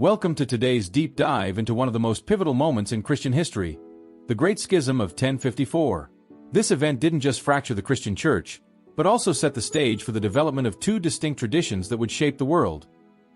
Welcome to today's deep dive into one of the most pivotal moments in Christian history, the Great Schism of 1054. This event didn't just fracture the Christian Church, but also set the stage for the development of two distinct traditions that would shape the world: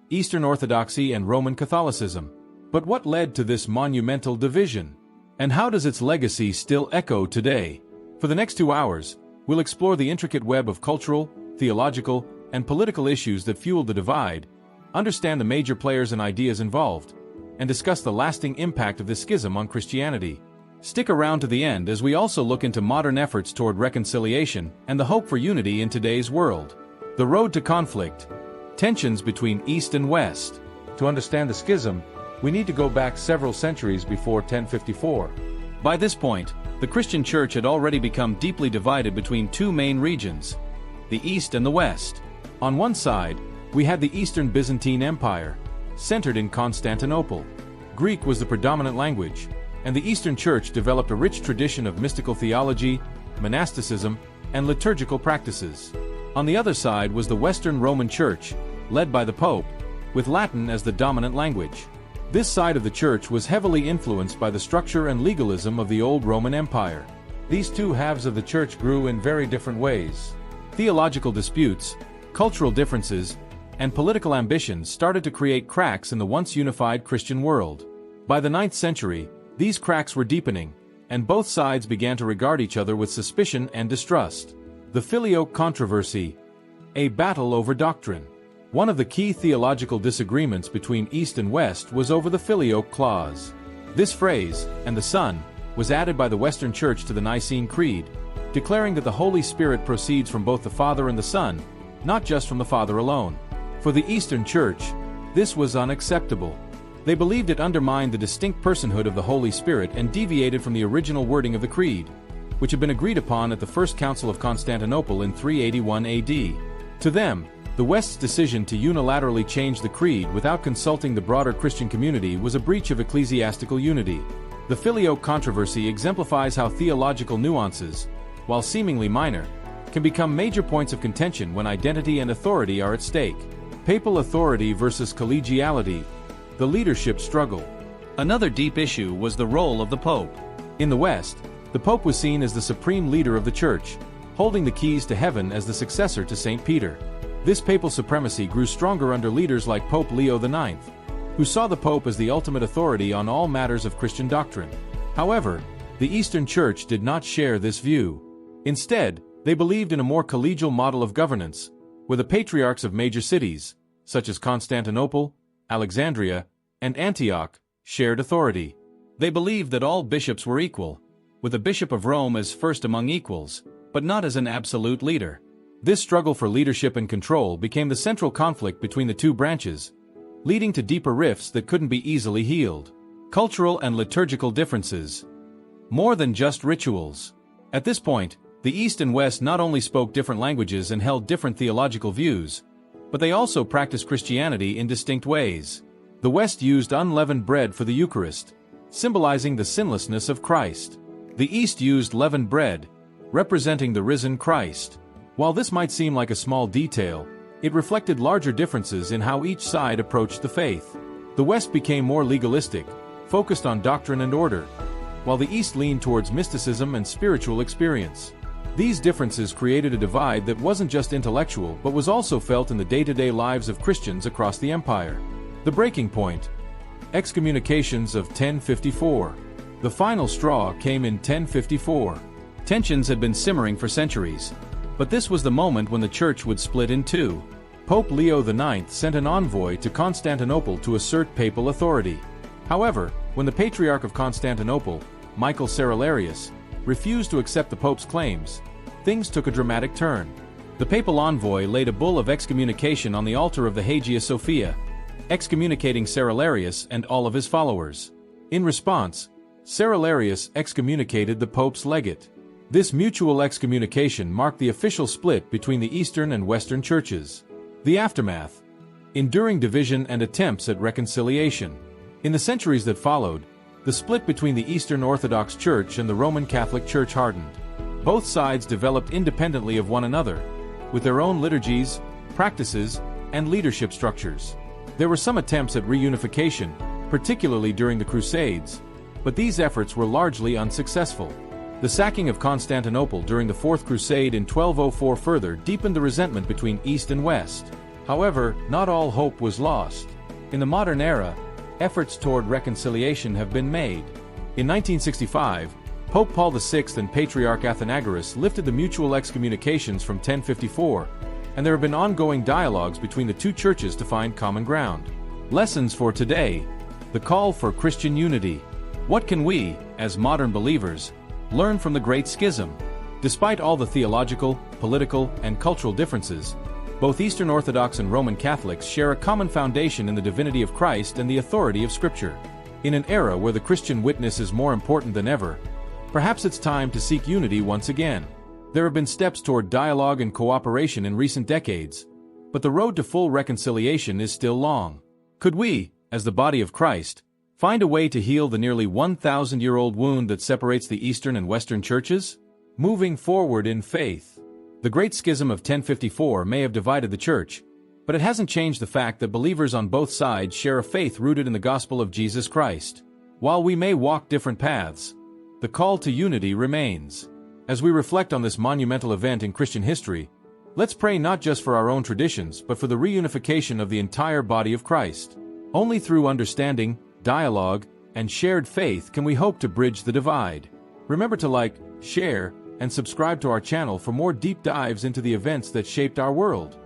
Eastern Orthodoxy and Roman Catholicism. But what led to this monumental division? And how does its legacy still echo today? For the next 2 hours, we'll explore the intricate web of cultural, theological, and political issues that fueled the divide, understand the major players and ideas involved, and discuss the lasting impact of this schism on Christianity. Stick around to the end as we also look into modern efforts toward reconciliation and the hope for unity in today's world. The road to conflict, tensions between East and West. To understand the schism, we need to go back several centuries before 1054. By this point, the Christian Church had already become deeply divided between two main regions, the East and the West. On one side, we had the Eastern Byzantine Empire, centered in Constantinople. Greek was the predominant language, and the Eastern Church developed a rich tradition of mystical theology, monasticism, and liturgical practices. On the other side was the Western Roman Church, led by the Pope, with Latin as the dominant language. This side of the Church was heavily influenced by the structure and legalism of the old Roman Empire. These two halves of the Church grew in very different ways. Theological disputes, cultural differences, and political ambitions started to create cracks in the once unified Christian world. By the 9th century, these cracks were deepening, and both sides began to regard each other with suspicion and distrust. The Filio Controversy, a battle over doctrine. One of the key theological disagreements between East and West was over the Filioque clause. This phrase, "and the Son," was added by the Western Church to the Nicene Creed, declaring that the Holy Spirit proceeds from both the Father and the Son, not just from the Father alone. For the Eastern Church, this was unacceptable. They believed it undermined the distinct personhood of the Holy Spirit and deviated from the original wording of the Creed, which had been agreed upon at the First Council of Constantinople in 381 AD. To them, the West's decision to unilaterally change the Creed without consulting the broader Christian community was a breach of ecclesiastical unity. The Filioque controversy exemplifies how theological nuances, while seemingly minor, can become major points of contention when identity and authority are at stake. Papal authority versus collegiality, the leadership struggle. Another deep issue was the role of the Pope. In the West, the Pope was seen as the supreme leader of the Church, holding the keys to heaven as the successor to St. Peter. This papal supremacy grew stronger under leaders like Pope Leo IX, who saw the Pope as the ultimate authority on all matters of Christian doctrine. However, the Eastern Church did not share this view. Instead, they believed in a more collegial model of governance, where the patriarchs of major cities, such as Constantinople, Alexandria, and Antioch, shared authority. They believed that all bishops were equal, with the Bishop of Rome as first among equals, but not as an absolute leader. This struggle for leadership and control became the central conflict between the two branches, leading to deeper rifts that couldn't be easily healed. Cultural and liturgical differences. More than just rituals. At this point, the East and West not only spoke different languages and held different theological views, but they also practiced Christianity in distinct ways. The West used unleavened bread for the Eucharist, symbolizing the sinlessness of Christ. The East used leavened bread, representing the risen Christ. While this might seem like a small detail, it reflected larger differences in how each side approached the faith. The West became more legalistic, focused on doctrine and order, while the East leaned towards mysticism and spiritual experience. These differences created a divide that wasn't just intellectual but was also felt in the day-to-day lives of Christians across the empire. The breaking point. Excommunications of 1054. The final straw came in 1054. Tensions had been simmering for centuries, but this was the moment when the Church would split in two. Pope Leo IX sent an envoy to Constantinople to assert papal authority. However, when the Patriarch of Constantinople, Michael Cerularius, refused to accept the Pope's claims, things took a dramatic turn. The papal envoy laid a bull of excommunication on the altar of the Hagia Sophia, excommunicating Cerularius and all of his followers. In response, Cerularius excommunicated the Pope's legate. This mutual excommunication marked the official split between the Eastern and Western churches. The aftermath. Enduring division and attempts at reconciliation. In the centuries that followed, the split between the Eastern Orthodox Church and the Roman Catholic Church hardened. Both sides developed independently of one another, with their own liturgies, practices, and leadership structures. There were some attempts at reunification, particularly during the Crusades, but these efforts were largely unsuccessful. The sacking of Constantinople during the Fourth Crusade in 1204 further deepened the resentment between East and West. However, not all hope was lost. In the modern era, efforts toward reconciliation have been made. In 1965, Pope Paul VI and Patriarch Athenagoras lifted the mutual excommunications from 1054, and there have been ongoing dialogues between the two churches to find common ground. Lessons for today: the call for Christian unity. What can we, as modern believers, learn from the Great Schism? Despite all the theological, political, and cultural differences, both Eastern Orthodox and Roman Catholics share a common foundation in the divinity of Christ and the authority of Scripture. In an era where the Christian witness is more important than ever, perhaps it's time to seek unity once again. There have been steps toward dialogue and cooperation in recent decades, but the road to full reconciliation is still long. Could we, as the body of Christ, find a way to heal the nearly 1,000-year-old wound that separates the Eastern and Western churches? Moving forward in faith. The Great Schism of 1054 may have divided the Church, but it hasn't changed the fact that believers on both sides share a faith rooted in the gospel of Jesus Christ. While we may walk different paths, the call to unity remains. As we reflect on this monumental event in Christian history, let's pray not just for our own traditions but for the reunification of the entire body of Christ. Only through understanding, dialogue, and shared faith can we hope to bridge the divide. Remember to like, share, and subscribe to our channel for more deep dives into the events that shaped our world.